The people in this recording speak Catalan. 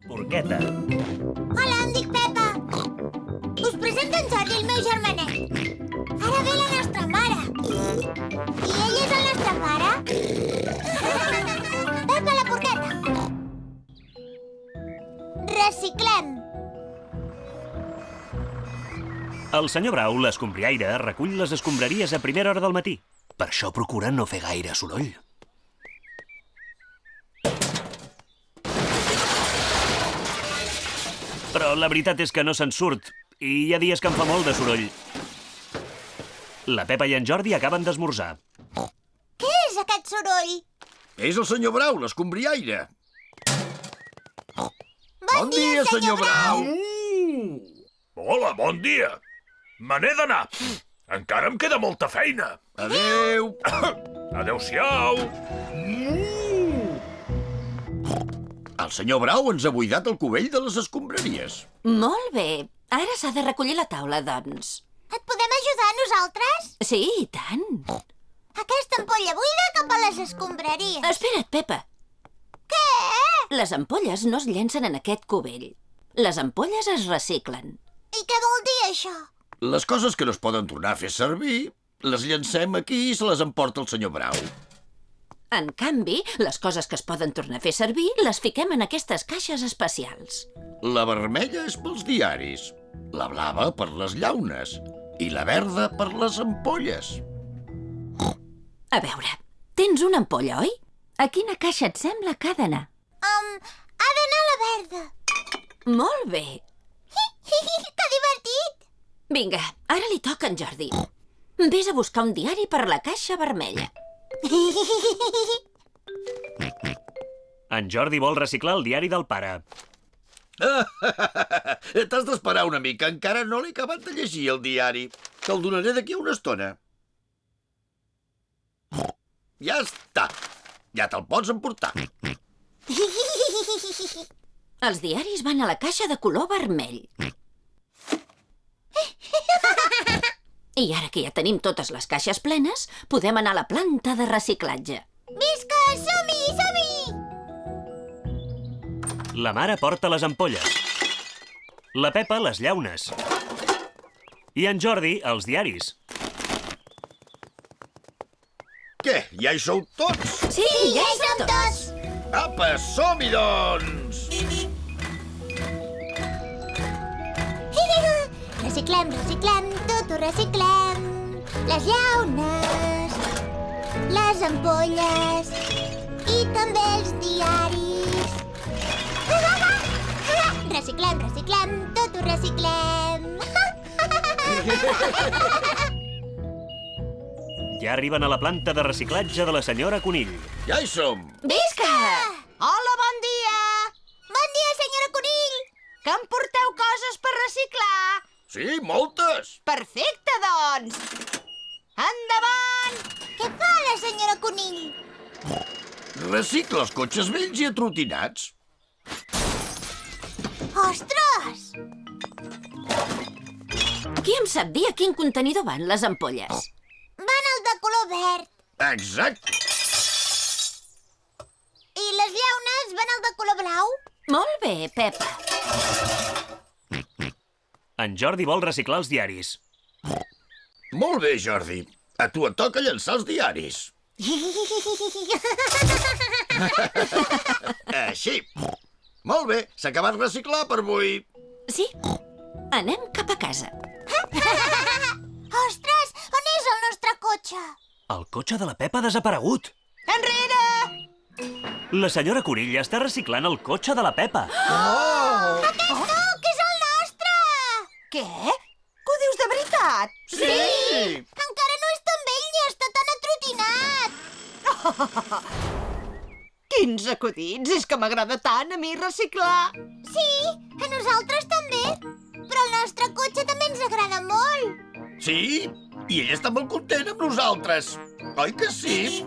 Porqueta. Hola, em dic Pepa. Us presento en Jordi, el meu germanet. Ara ve la nostra mare. I ell és el nostre pare. Pepa la porqueta. Reciclem. El senyor Brau, l'escombriaire, recull les escombraries a primera hora del matí. Per això procura no fer gaire soroll. Però la veritat és que no se'n surt, i hi ha dies que em fa molt de soroll. La Pepa i en Jordi acaben d'esmorzar. Què és aquest soroll? És el senyor Brau, l'escombriaire. Bon dia, senyor Brau. Hola, bon dia. Me n'he d'anar. Encara em queda molta feina. Adéu. Adéu-siau. El senyor Brau ens ha buidat el cubell de les escombraries. Molt bé. Ara s'ha de recollir la taula, doncs. Et podem ajudar nosaltres? Sí, i tant. Aquesta ampolla buida cap a les escombraries. Espera't, Pepa. Què? Les ampolles no es llencen en aquest cubell. Les ampolles es reciclen. I què vol dir això? Les coses que no es poden tornar a fer servir, les llancem aquí i se les emporta el senyor Brau. En canvi, les coses que es poden tornar a fer servir les fiquem en aquestes caixes especials. La vermella és pels diaris, la blava per les llaunes i la verda per les ampolles. A veure, tens una ampolla, oi? A quina caixa et sembla que ha d'anar? Ha d'anar a la verda. Molt bé. Que divertit! Vinga, ara li toca a en Jordi. Vés a buscar un diari per la caixa vermella. En Jordi vol reciclar el diari del pare. T'has d'esperar una mica, encara no l'he acabat de llegir, el diari. Te'l donaré d'aquí a una estona. Ja està. Ja te'l pots emportar. Els diaris van a la caixa de color vermell. I ara que ja tenim totes les caixes plenes, podem anar a la planta de reciclatge. Visca! Som-hi! Som-hi! La mare porta les ampolles. La Pepa, les llaunes. I en Jordi, els diaris. Què, ja hi sou tots? Sí, Ja hi som tots! Apa, som-hi, doncs! Reciclem, reciclem, tot ho reciclem. Les llaunes, les ampolles i també els diaris. Reciclem, reciclem, tot ho reciclem. Ja arriben a la planta de reciclatge de la senyora Conill. Ja hi som! Visca! Hola, bon dia! Bon dia, senyora Conill! Que em porteu coses per reciclar? Sí, moltes! Perfecte, doncs! Endavant! Què fa la senyora Conill? Recicla els cotxes vells i atrotinats. Ostres! Qui em sap dir a quin contenidor van les ampolles? Van al de color verd. Exacte! I les llaunes van al de color blau. Molt bé, Pepa. En Jordi vol reciclar els diaris. Molt bé, Jordi. A tu et toca llançar els diaris. Així. Molt bé, s'ha acabat reciclar per avui. Sí, anem cap a casa. Ostres, on és el nostre cotxe? El cotxe de la Pepa ha desaparegut. Enrere! La senyora Conill està reciclant el cotxe de la Pepa. Aquest no, que és el nostre! Què? Que ho dius de veritat? Sí! Encara no és tan vell ni està tan atrotinat. Quins acudits! És que m'agrada tant a mi reciclar. Sí, a nosaltres també. Però el nostre cotxe també ens agrada molt. Sí? I ell està molt content amb nosaltres. Oi que sí?